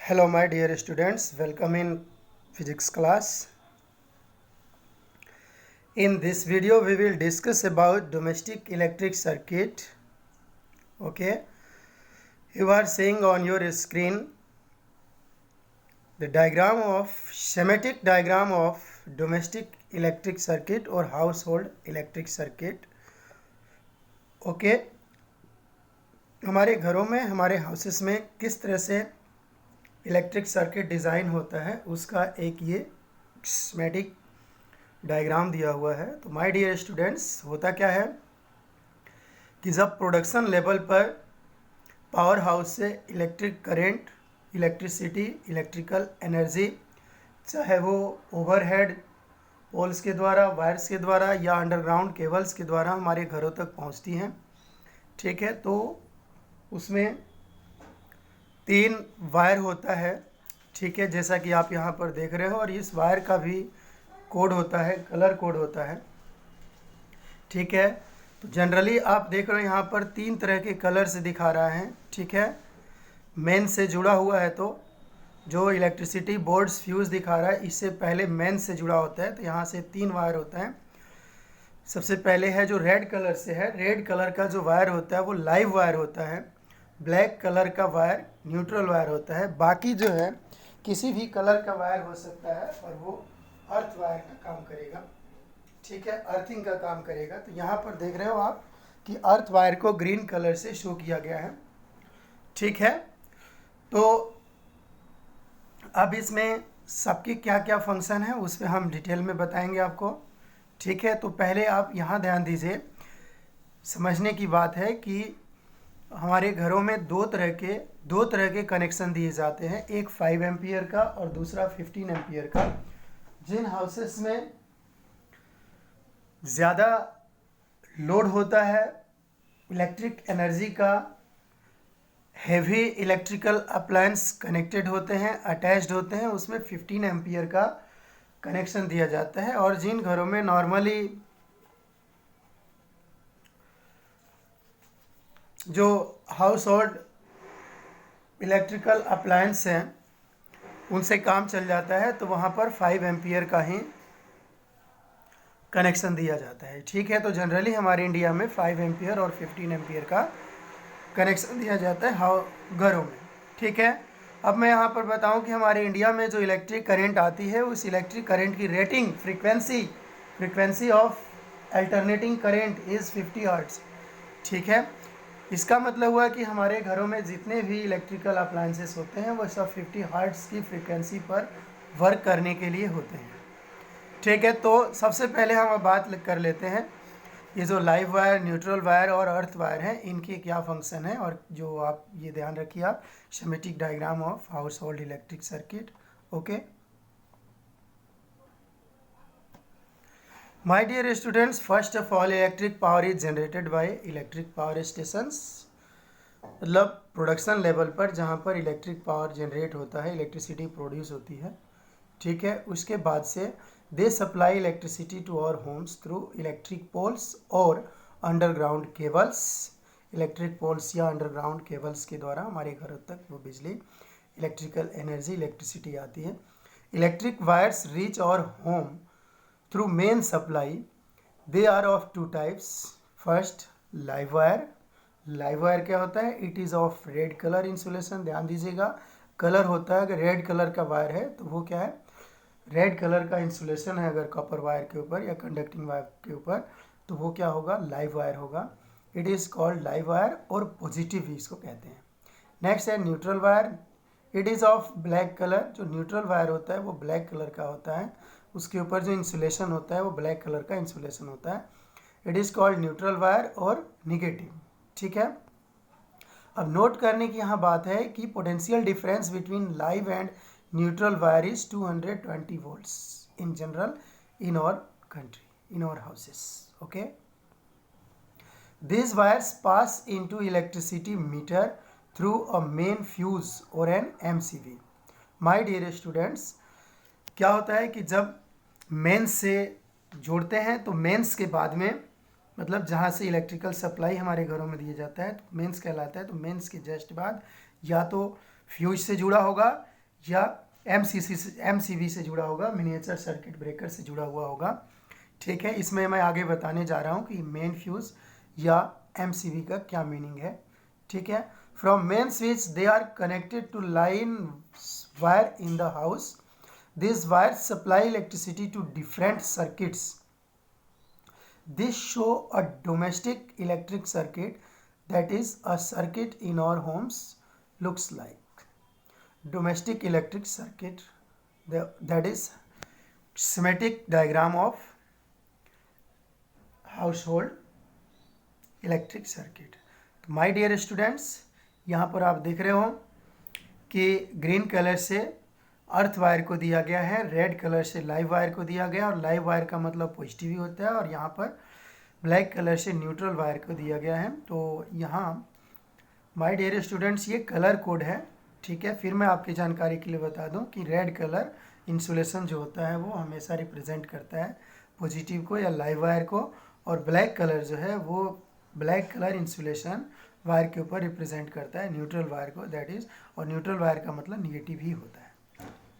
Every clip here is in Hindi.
Hello my dear students, welcome in physics class. In this video we will discuss about domestic electric circuit. Okay, you are seeing on your screen the schematic diagram of domestic electric circuit or household electric circuit. Okay, हमारे घरों में हमारे हाउसेस में किस तरह से इलेक्ट्रिक सर्किट डिज़ाइन होता है उसका एक ये स्कीमेटिक डायग्राम दिया हुआ है। तो माय डियर स्टूडेंट्स, होता क्या है कि जब प्रोडक्शन लेवल पर पावर हाउस से electric current, electricity, electrical energy, चाहे वो ओवरहेड पोल्स के द्वारा, वायर्स के द्वारा या अंडरग्राउंड केबल्स के द्वारा हमारे घरों तक पहुंचती हैं, ठीक है। तो उसमें 3 वायर होता है, ठीक है, जैसा कि आप यहाँ पर देख रहे हो। और इस वायर का भी कोड होता है, कलर कोड होता है, ठीक है। तो जनरली आप देख रहे हो यहाँ पर 3 तरह के कलर से दिखा रहा है, ठीक है। मेन से जुड़ा हुआ है, तो जो इलेक्ट्रिसिटी बोर्ड्स फ्यूज़ दिखा रहा है इससे पहले मेन से जुड़ा होता है। तो यहाँ से 3 वायर होता है। सबसे पहले है जो रेड कलर से है, रेड कलर का जो वायर होता है वो लाइव वायर होता है। ब्लैक कलर का वायर न्यूट्रल वायर होता है। बाकी जो है किसी भी कलर का वायर हो सकता है और वो अर्थ वायर का काम करेगा, ठीक है, अर्थिंग का काम करेगा। तो यहाँ पर देख रहे हो आप कि अर्थ वायर को ग्रीन कलर से शो किया गया है, ठीक है। तो अब इसमें सबके क्या क्या फंक्शन है उस पर हम डिटेल में बताएंगे आपको, ठीक है। तो पहले आप यहाँ ध्यान दीजिए, समझने की बात है कि हमारे घरों में दो तरह के कनेक्शन दिए जाते हैं, एक 5 एम्पियर का और दूसरा 15 एम्पियर का। जिन हाउसेस में ज़्यादा लोड होता है, इलेक्ट्रिक एनर्जी का, हैवी इलेक्ट्रिकल अप्लायंस कनेक्टेड होते हैं, अटैच्ड होते हैं, उसमें 15 एम्पियर का कनेक्शन दिया जाता है। और जिन घरों में नॉर्मली जो हाउस होल्ड इलेक्ट्रिकल अप्लायंस हैं उनसे काम चल जाता है, तो वहाँ पर 5 एम्पियर का ही कनेक्शन दिया जाता है, ठीक है। तो जनरली हमारे इंडिया में 5 एम्पियर और 15 एम्पियर का कनेक्शन दिया जाता है घरों में, ठीक है। अब मैं यहाँ पर बताऊँ कि हमारे इंडिया में जो इलेक्ट्रिक करंट आती है उस इलेक्ट्रिक करंट की rating frequency of alternating current is 50 hertz, ठीक है। इसका मतलब हुआ कि हमारे घरों में जितने भी इलेक्ट्रिकल अप्लायंसेस होते हैं वो सब 50 हर्ट्ज की फ्रीक्वेंसी पर वर्क करने के लिए होते हैं, ठीक है। तो सबसे पहले हम अब बात कर लेते हैं ये जो लाइव वायर, न्यूट्रल वायर और अर्थ वायर हैं, इनके क्या फंक्शन है। और जो आप ये ध्यान रखिए, आप schematic diagram of household electric circuit. Okay my dear students, first of all electric power is generated by electric power stations, मतलब प्रोडक्शन लेवल पर जहाँ पर इलेक्ट्रिक पावर जनरेट होता है, इलेक्ट्रिसिटी प्रोड्यूस होती है, ठीक है। उसके बाद से they supply electricity to our homes through electric poles और अंडरग्राउंड केबल्स। इलेक्ट्रिक पोल्स या अंडरग्राउंड केबल्स के द्वारा हमारे घरों तक वो बिजली, इलेक्ट्रिकल एनर्जी, इलेक्ट्रिसिटी आती है। Electric wires reach our home through main supply. They are of 2 types. First live wire. Live wire क्या होता है? It is of red colour insulation. ध्यान दीजिएगा, कलर होता है, अगर रेड कलर का वायर है तो वो क्या है, रेड कलर का इंसुलेशन है। अगर कॉपर वायर के ऊपर या कंडक्टिंग वायर के ऊपर तो वो क्या होगा, लाइव वायर होगा। It is called live wire और पॉजिटिव ही इसको कहते हैं। नेक्स्ट है neutral wire. It is of black colour. जो न्यूट्रल वायर होता है वो ब्लैक कलर का होता है, उसके ऊपर जो इंसुलेशन होता है वो ब्लैक कलर का इंसुलेशन होता है। It is called neutral wire और निगेटिव, ठीक है। अब नोट करने की यहाँ बात है कि potential difference between live and neutral wire is 220 volts in general in our country, in our houses. Okay, these wires pass into electricity meter through a main fuse or an MCB. My dear students, क्या होता है कि जब मेंस से जोड़ते हैं तो मेंस के बाद में, मतलब जहाँ से इलेक्ट्रिकल सप्लाई हमारे घरों में दिया जाता है तो मेंस कहलाता है। तो मेंस के जस्ट बाद या तो फ्यूज से जुड़ा होगा या एमसीबी से जुड़ा होगा, मिनिएचर सर्किट ब्रेकर से जुड़ा हुआ होगा। ठीक है, इसमें मैं आगे बताने जा रहा हूँ कि मेन फ्यूज़ या एमसीबी का क्या मीनिंग है। ठीक है, from main switch they are connected to line wire in the house. This wire supply electricity to different circuits. This show a domestic electric circuit, that is a circuit in our homes looks like. Domestic electric circuit, that is schematic diagram of household electric circuit. तो my dear students, यहाँ पर आप देख रहे हो कि ग्रीन कलर से अर्थ वायर को दिया गया है, रेड कलर से लाइव वायर को दिया गया, और लाइव वायर का मतलब पॉजिटिव ही होता है, और यहाँ पर ब्लैक कलर से न्यूट्रल वायर को दिया गया है। तो यहाँ माय डियर स्टूडेंट्स ये कलर कोड है। ठीक है, फिर मैं आपकी जानकारी के लिए बता दूं कि रेड कलर इंसुलेशन जो होता है वो हमेशा रिप्रेजेंट करता है पॉजिटिव को या लाइव वायर को, और ब्लैक कलर जो है वो ब्लैक कलर इंसुलेशन वायर के ऊपर रिप्रेजेंट करता है न्यूट्रल वायर को, दैट इज, और न्यूट्रल वायर का मतलब निगेटिव ही होता है।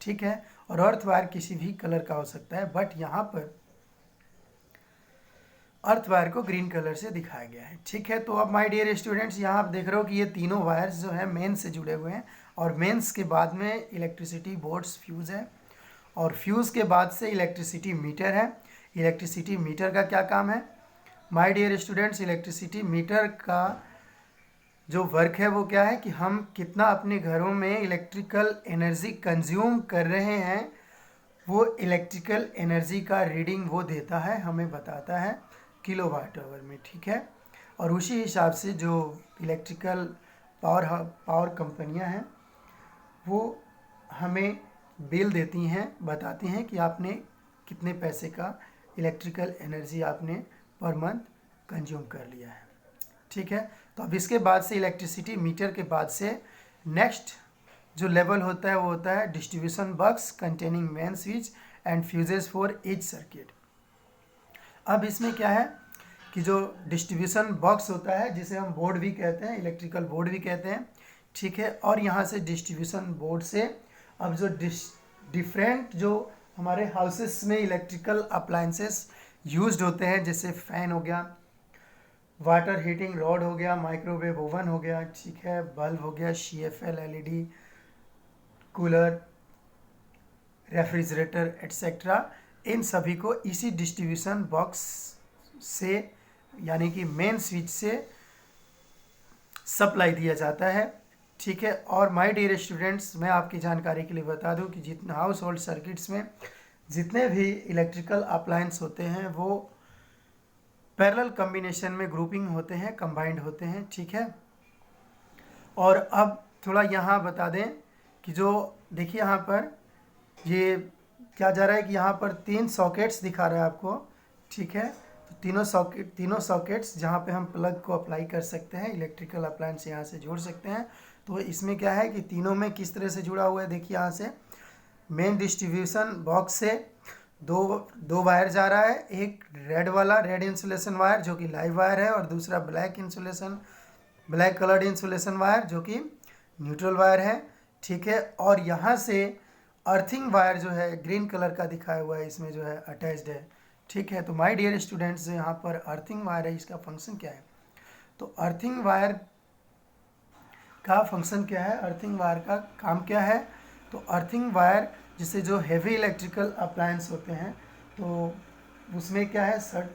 ठीक है, और अर्थ वायर किसी भी कलर का हो सकता है, बट यहाँ पर अर्थ वायर को ग्रीन कलर से दिखाया गया है। ठीक है, तो अब माय डियर स्टूडेंट्स यहाँ आप देख रहे हो कि ये तीनों वायर्स जो है मेन से जुड़े हुए हैं, और मेंस के बाद में इलेक्ट्रिसिटी बोर्ड्स फ्यूज़ है, और फ्यूज़ के बाद से इलेक्ट्रिसिटी मीटर है। इलेक्ट्रिसिटी मीटर का क्या काम है my dear students? Electricity meter का जो वर्क है वो क्या है कि हम कितना अपने घरों में इलेक्ट्रिकल एनर्जी कंज्यूम कर रहे हैं, वो इलेक्ट्रिकल एनर्जी का रीडिंग वो देता है, हमें बताता है किलोवाट आवर में। ठीक है, और उसी हिसाब से जो इलेक्ट्रिकल पावर कंपनियां हैं वो हमें बिल देती हैं, बताती हैं कि आपने कितने पैसे का इलेक्ट्रिकल एनर्जी आपने पर मंथ कंज्यूम कर लिया है। ठीक है, तो अब इसके बाद से इलेक्ट्रिसिटी मीटर के बाद से नेक्स्ट जो लेवल होता है वो होता है distribution box containing main switch and fuses for each circuit. अब इसमें क्या है कि जो डिस्ट्रीब्यूशन बॉक्स होता है, जिसे हम बोर्ड भी कहते हैं, इलेक्ट्रिकल बोर्ड भी कहते हैं। ठीक है, और यहाँ से डिस्ट्रीब्यूशन बोर्ड से अब जो डिफरेंट जो हमारे हाउसेस में इलेक्ट्रिकल अप्लायंसेस यूज्ड होते हैं, जैसे फैन हो गया, वाटर हीटिंग रॉड हो गया, माइक्रोवेव ओवन हो गया, ठीक है, बल्ब हो गया, CFL LED, cooler, refrigerator etcetera, इन सभी को इसी डिस्ट्रीब्यूशन बॉक्स से यानी कि मेन स्विच से सप्लाई दिया जाता है। ठीक है, और माय डियर स्टूडेंट्स मैं आपकी जानकारी के लिए बता दूं कि जितने हाउस होल्ड सर्किट्स में जितने भी इलेक्ट्रिकल अप्लायंस होते हैं वो पैरेलल कॉम्बिनेशन में ग्रुपिंग होते हैं, कंबाइंड होते हैं। ठीक है, और अब थोड़ा यहाँ बता दें कि जो देखिए यहाँ पर ये क्या जा रहा है कि यहाँ पर 3 सॉकेट्स दिखा रहा है आपको। ठीक है, तो तीनों सॉकेट्स जहाँ पे हम प्लग को अप्लाई कर सकते हैं, इलेक्ट्रिकल अप्लायंस यहाँ से जोड़ सकते हैं। तो इसमें क्या है कि तीनों में किस तरह से जुड़ा हुआ है, देखिए यहाँ से मेन डिस्ट्रीब्यूशन बॉक्स से दो वायर जा रहा है, एक रेड वाला रेड इंसुलेशन वायर जो कि लाइव वायर है, और दूसरा ब्लैक कलर्ड इंसुलेशन वायर जो कि न्यूट्रल वायर है। ठीक है, और यहाँ से अर्थिंग वायर जो है ग्रीन कलर का दिखाया हुआ है, इसमें जो है अटैच्ड है। ठीक है, तो माय डियर स्टूडेंट्स यहाँ पर अर्थिंग वायर है, इसका फंक्शन क्या है? तो अर्थिंग वायर का फंक्शन क्या है, अर्थिंग वायर का काम क्या है? तो अर्थिंग वायर जिससे जो हेवी इलेक्ट्रिकल अप्लायंस होते हैं, तो उसमें क्या है सर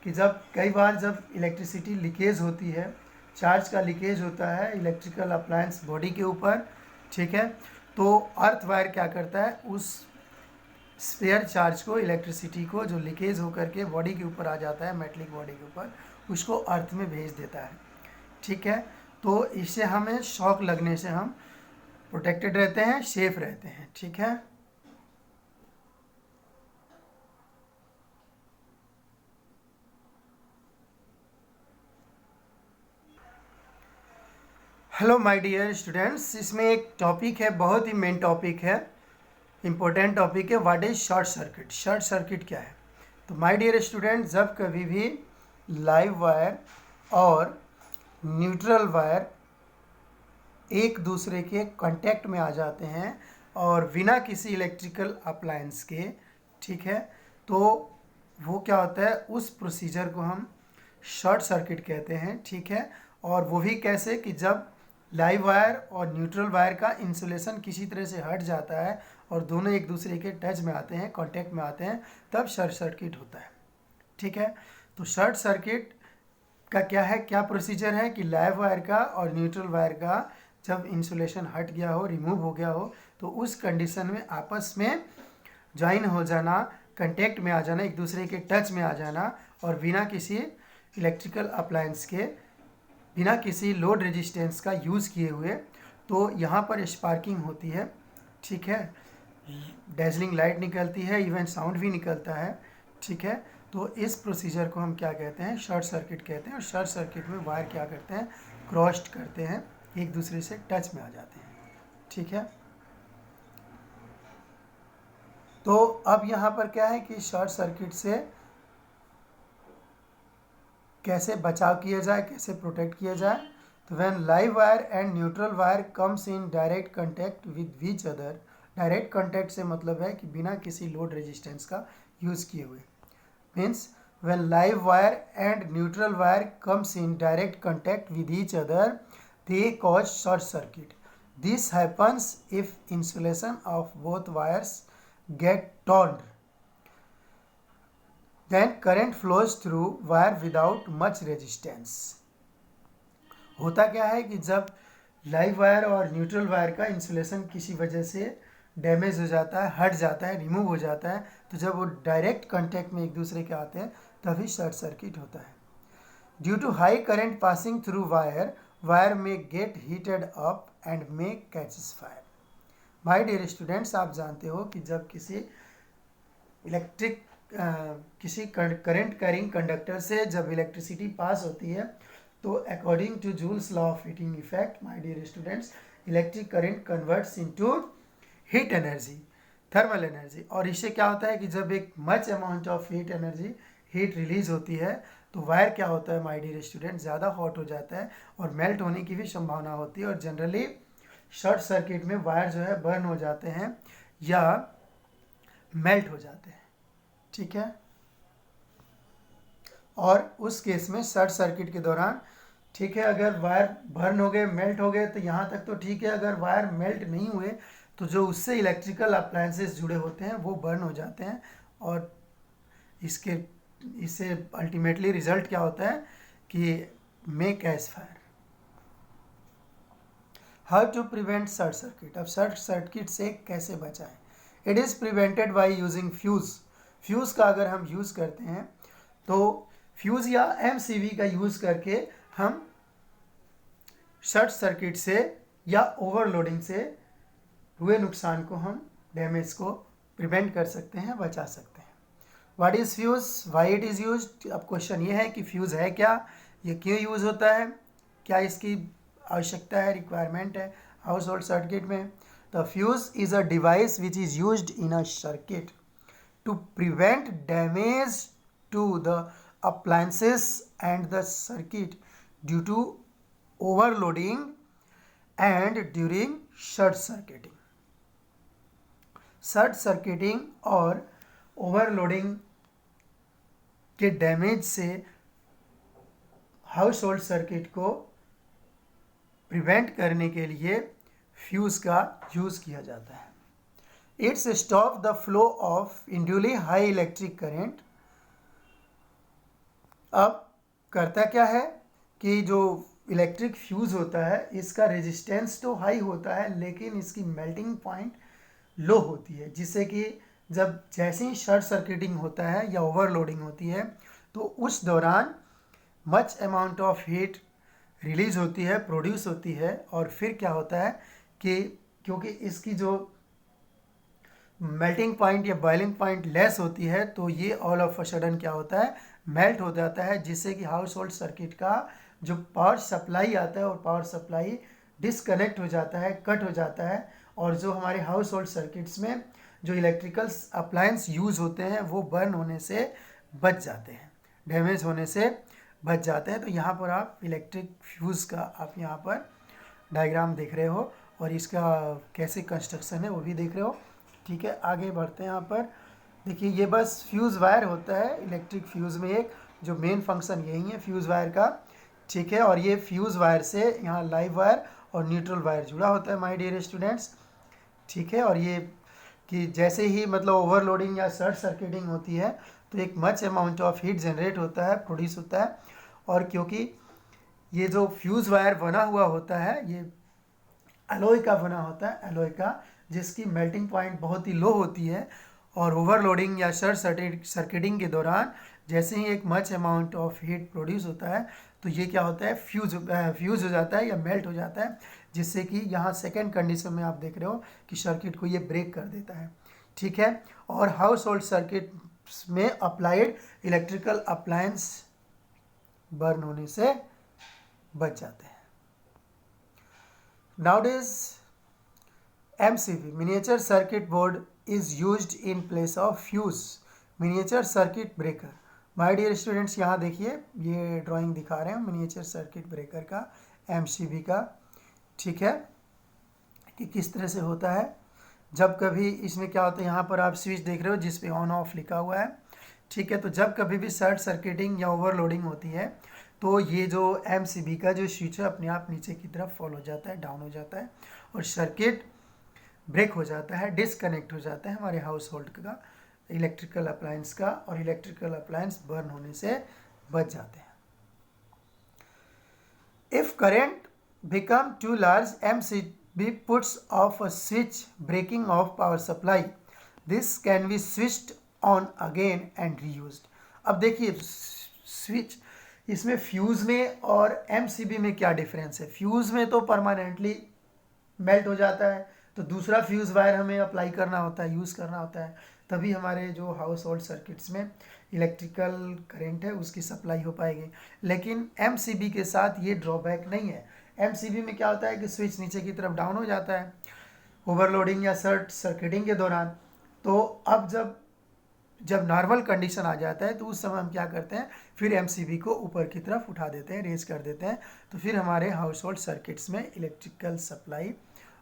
कि जब कई बार जब इलेक्ट्रिसिटी लीकेज होती है, चार्ज का लीकेज होता है इलेक्ट्रिकल अप्लायंस बॉडी के ऊपर। ठीक है, तो अर्थ वायर क्या करता है, उस स्पेयर चार्ज को, इलेक्ट्रिसिटी को जो लीकेज होकर के बॉडी के ऊपर आ जाता है, मेटलिक बॉडी के ऊपर, उसको अर्थ में भेज देता है। ठीक है, तो इससे हमें शॉक लगने से हम प्रोटेक्टेड रहते हैं, सेफ रहते हैं। ठीक है, हेलो माय डियर स्टूडेंट्स, इसमें एक टॉपिक है, बहुत ही मेन टॉपिक है, इम्पोर्टेंट टॉपिक है, what is short circuit. Short circuit क्या है? तो माय डियर स्टूडेंट्स जब कभी भी लाइव वायर और न्यूट्रल वायर एक दूसरे के कांटेक्ट में आ जाते हैं और बिना किसी इलेक्ट्रिकल अप्लायंस के, ठीक है, तो वो क्या होता है, उस प्रोसीजर को हम शॉर्ट सर्किट कहते हैं, ठीक है। और वो भी कैसे कि जब लाइव वायर और न्यूट्रल वायर का इंसुलेशन किसी तरह से हट जाता है और दोनों एक दूसरे के टच में आते हैं, कांटेक्ट में आते हैं, तब शॉर्ट सर्किट होता है, ठीक है। तो शॉर्ट सर्किट का क्या है, क्या प्रोसीजर है कि लाइव वायर का और न्यूट्रल वायर का जब इंसुलेशन हट गया हो, रिमूव हो गया हो, तो उस कंडीशन में आपस में ज्वाइन हो जाना, कांटेक्ट में आ जाना, एक दूसरे के टच में आ जाना, और बिना किसी इलेक्ट्रिकल अप्लायंस के, बिना किसी लोड रेजिस्टेंस का यूज़ किए हुए, तो यहाँ पर स्पार्किंग होती है, ठीक है, डैजलिंग लाइट निकलती है, इवन साउंड भी निकलता है, ठीक है। तो इस प्रोसीजर को हम क्या कहते हैं, शॉर्ट सर्किट कहते हैं। और शॉर्ट सर्किट में वायर क्या करते हैं, क्रॉस्ड करते हैं, एक दूसरे से टच में आ जाते हैं, ठीक है। तो अब यहाँ पर क्या है कि शॉर्ट सर्किट से कैसे बचाव किया जाए, कैसे प्रोटेक्ट किया जाए। तो when live wire and neutral wire comes in direct contact with each other, direct contact से मतलब है कि बिना किसी लोड रेजिस्टेंस का यूज़ किए हुए, means when live wire and neutral wire comes in direct contact with each other, they cause short circuit. This happens if insulation of both wires get torn, then current flows through wire without much resistance. होता क्या है कि जब लाइव वायर और न्यूट्रल वायर का इंसुलेशन किसी वजह से डैमेज हो जाता है, हट जाता है, रिमूव हो जाता है, तो जब वो डायरेक्ट कांटेक्ट में एक दूसरे के आते हैं तभी शॉर्ट सर्किट होता है। Due to high current passing through wire, wire में get heated up and may catches fire. My dear students, आप जानते हो कि जब किसी किसी करंट कैरिंग कंडक्टर से जब इलेक्ट्रिसिटी पास होती है, तो according to Joule's law of heating effect, my dear students, electric current converts into heat energy, thermal energy. और इससे क्या होता है कि जब एक much amount of heat energy, heat release होती है, तो वायर क्या होता है माय डियर स्टूडेंट, ज़्यादा हॉट हो जाता है और मेल्ट होने की भी संभावना होती है। और जनरली शॉर्ट सर्किट में वायर जो है बर्न हो जाते हैं या मेल्ट हो जाते हैं, ठीक है। और उस केस में शॉर्ट सर्किट के दौरान, ठीक है, अगर वायर बर्न हो गए, मेल्ट हो गए, तो यहाँ तक तो ठीक है। अगर वायर मेल्ट नहीं हुए तो जो उससे इलेक्ट्रिकल अप्लायंसेस जुड़े होते हैं वो बर्न हो जाते हैं। और इससे अल्टीमेटली रिजल्ट क्या होता है कि may catch fire. How to prevent short circuit. अब शॉर्ट सर्किट से कैसे बचाएं। It is prevented by using fuse. Fuse का अगर हम यूज़ करते हैं तो फ्यूज़ या एमसीवी का यूज़ करके हम शॉर्ट सर्किट से या ओवरलोडिंग से हुए नुकसान को, हम डैमेज को प्रिवेंट कर सकते हैं, बचा सकते हैं। What is fuse, why it is used. अब क्वेश्चन ये है कि फ्यूज़ है क्या, ये क्यों यूज़ होता है, क्या इसकी आवश्यकता है, रिक्वायरमेंट है हाउस होल्ड सर्किट में। The fuse is a device which is used in a circuit to prevent damage to the appliances and the circuit due to overloading and during short circuiting. Short circuiting और ओवरलोडिंग के डैमेज से हाउस होल्ड सर्किट को प्रिवेंट करने के लिए फ्यूज़ का यूज़ किया जाता है। Its stop the flow of unduly high electric current. अब करता क्या है कि जो इलेक्ट्रिक फ्यूज़ होता है इसका रेजिस्टेंस तो हाई होता है, लेकिन इसकी मेल्टिंग पॉइंट लो होती है, जिससे कि जब जैसे ही शॉर्ट सर्किटिंग होता है या ओवरलोडिंग होती है तो उस दौरान much amount of heat release होती है, प्रोड्यूस होती है। और फिर क्या होता है कि क्योंकि इसकी जो मेल्टिंग पॉइंट या बॉइलिंग पॉइंट लेस होती है, तो ये ऑल ऑफ अ सडन क्या होता है, मेल्ट हो जाता है, जिससे कि हाउस होल्ड सर्किट का जो पावर सप्लाई आता है और पावर सप्लाई डिसकनेक्ट हो जाता है, कट हो जाता है। और जो हमारे हाउस होल्ड सर्किट्स में जो इलेक्ट्रिकल अप्लायंस यूज़ होते हैं वो बर्न होने से बच जाते हैं, डैमेज होने से बच जाते हैं। तो यहाँ पर आप इलेक्ट्रिक फ्यूज़ का आप यहाँ पर डायग्राम देख रहे हो। और इसका कैसे कंस्ट्रक्शन है वो भी देख रहे हो। ठीक है, आगे बढ़ते हैं। यहाँ पर देखिए ये बस फ्यूज़ वायर होता है इलेक्ट्रिक फ्यूज़ में, एक जो मेन फंक्शन यही है फ्यूज़ वायर का। ठीक है, और ये फ्यूज़ वायर से यहाँ लाइव वायर और न्यूट्रल वायर जुड़ा होता है माय डियर स्टूडेंट्स। ठीक है, और ये कि जैसे ही मतलब ओवरलोडिंग या शॉर्ट सर्किटिंग होती है तो एक much amount of heat generate होता है, प्रोड्यूस होता है। और क्योंकि ये जो फ्यूज़ वायर बना हुआ होता है ये एलॉय का बना होता है, एलॉय का, जिसकी मेल्टिंग पॉइंट बहुत ही लो होती है, और ओवरलोडिंग या शॉर्ट सर्किटिंग के दौरान जैसे ही एक much amount of heat produce होता है तो ये क्या होता है, फ्यूज़ हो जाता है या मेल्ट हो जाता है, जिससे कि यहाँ सेकेंड कंडीशन में आप देख रहे हो कि सर्किट को ये ब्रेक कर देता है। ठीक है, और हाउस होल्ड सर्किट में अप्लाइड इलेक्ट्रिकल अप्लायंस बर्न होने से बच जाते हैं। Nowadays, MCB miniature circuit board is used in place of fuse miniature circuit breaker। My dear students यहाँ देखिए ये ड्राइंग दिखा रहे हैं मिनिएचर सर्किट ब्रेकर का, MCB का। ठीक है, कि किस तरह से होता है। जब कभी इसमें क्या होता है, यहाँ पर आप स्विच देख रहे हो जिस पे ऑन ऑफ लिखा हुआ है। ठीक है, तो जब कभी भी शॉर्ट सर्किटिंग या ओवरलोडिंग होती है तो ये जो MCB का जो स्विच है अपने आप नीचे की तरफ फॉल हो जाता है, डाउन हो जाता है, और सर्किट ब्रेक हो जाता है, डिसकनेक्ट हो जाता है हमारे हाउस होल्ड का इलेक्ट्रिकल अप्लायंस का, और इलेक्ट्रिकल अप्लायंस बर्न होने से बच जाते हैं। If current become too large, MCB puts off a switch breaking off power supply. This can be switched on again and reused। अब देखिए स्विच इसमें फ्यूज़ में और MCB में क्या डिफरेंस है। फ्यूज़ में तो परमानेंटली मेल्ट हो जाता है, तो दूसरा फ्यूज़ वायर हमें अप्लाई करना होता है, यूज़ करना होता है, तभी हमारे जो हाउस होल्ड सर्किट्स में इलेक्ट्रिकल करंट है उसकी सप्लाई हो पाएगी। लेकिन MCB के साथ ये ड्रॉबैक नहीं है। MCB में क्या होता है कि स्विच नीचे की तरफ डाउन हो जाता है ओवरलोडिंग या शॉर्ट सर्किटिंग के दौरान। तो अब जब नॉर्मल कंडीशन आ जाता है तो उस समय हम क्या करते हैं, फिर MCB को ऊपर की तरफ उठा देते हैं, रेज कर देते हैं, तो फिर हमारे हाउस होल्ड सर्किट्स में इलेक्ट्रिकल सप्लाई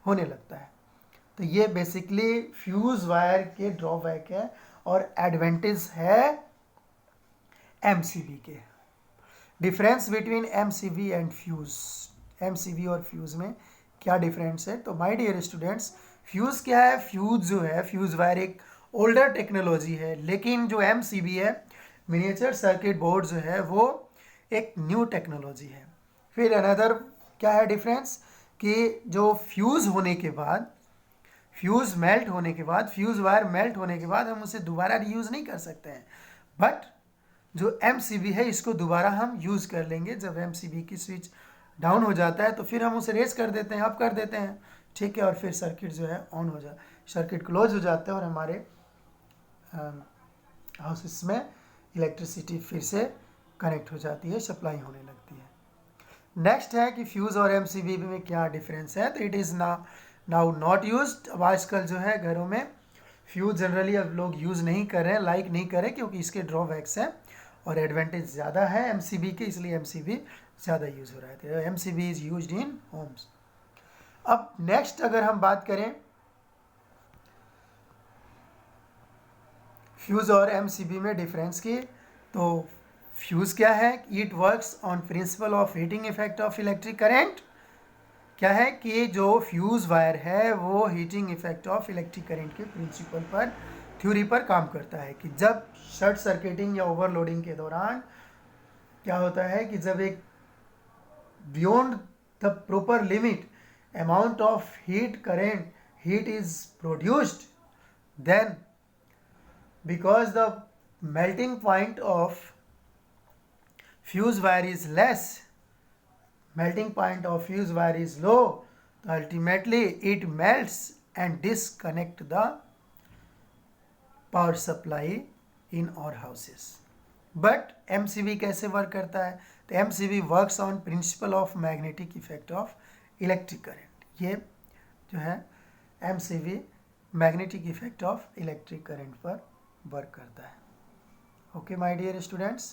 होने लगता है। तो ये बेसिकली फ्यूज़ वायर के ड्रॉबैक है और एडवांटेज है MCB के। Difference between MCB and fuse, MCB और फ्यूज़ में क्या डिफरेंस है। तो माय डियर स्टूडेंट्स, फ्यूज़ क्या है, फ्यूज़ जो है फ्यूज़ वायर एक ओल्डर टेक्नोलॉजी है, लेकिन जो MCB है मिनिएचर सर्किट बोर्ड जो है वो एक न्यू टेक्नोलॉजी है। फिर अनदर क्या है डिफरेंस कि जो फ्यूज़ होने के बाद, फ्यूज़ मेल्ट होने के बाद, फ्यूज़ वायर मेल्ट होने के बाद हम उसे दोबारा रीयूज़ नहीं कर सकते हैं, बट जो MCB है इसको दोबारा हम यूज़ कर लेंगे। जब MCB की स्विच डाउन हो जाता है तो फिर हम उसे रेस कर देते हैं, अप कर देते हैं। ठीक है, और फिर सर्किट जो है ऑन हो जाता, सर्किट क्लोज हो जाता है और हमारे हाउसेस में इलेक्ट्रिसिटी फिर से कनेक्ट हो जाती है, सप्लाई होने लगती है। नेक्स्ट है कि फ्यूज़ और MCB में क्या डिफरेंस है। तो it is now not used. अब आजकल जो है घरों में फ्यूज़ जनरली अब लोग यूज़ नहीं कर रहे हैं, लाइक नहीं कर रहे, क्योंकि इसके ड्रॉबैक्स हैं और एडवांटेज ज़्यादा है MCB के, इसलिए MCB ज़्यादा यूज़ हो रहा है। तो MCB is used in Holmes. अब नेक्स्ट अगर हम बात करें फ्यूज़ और MCB में डिफरेंस की, तो फ्यूज़ क्या है, it works on principle of heating effect of electric current. क्या है कि जो फ्यूज़ वायर है वो heating effect of electric current के प्रिंसिपल पर, थ्योरी पर काम करता है कि जब शॉर्ट सर्किटिंग या ओवरलोडिंग के दौरान क्या होता है कि जब एक beyond the proper limit amount of heat is produced, then because the melting point of fuse wire is less, melting point of fuse wire is low, ultimately it melts and disconnect the power supply in our houses। but MCB कैसे वर्क करता है, तो MCB works on principle of magnetic effect of electric current. ये जो है MCB magnetic effect of electric current पर वर्क करता है। Okay my dear students.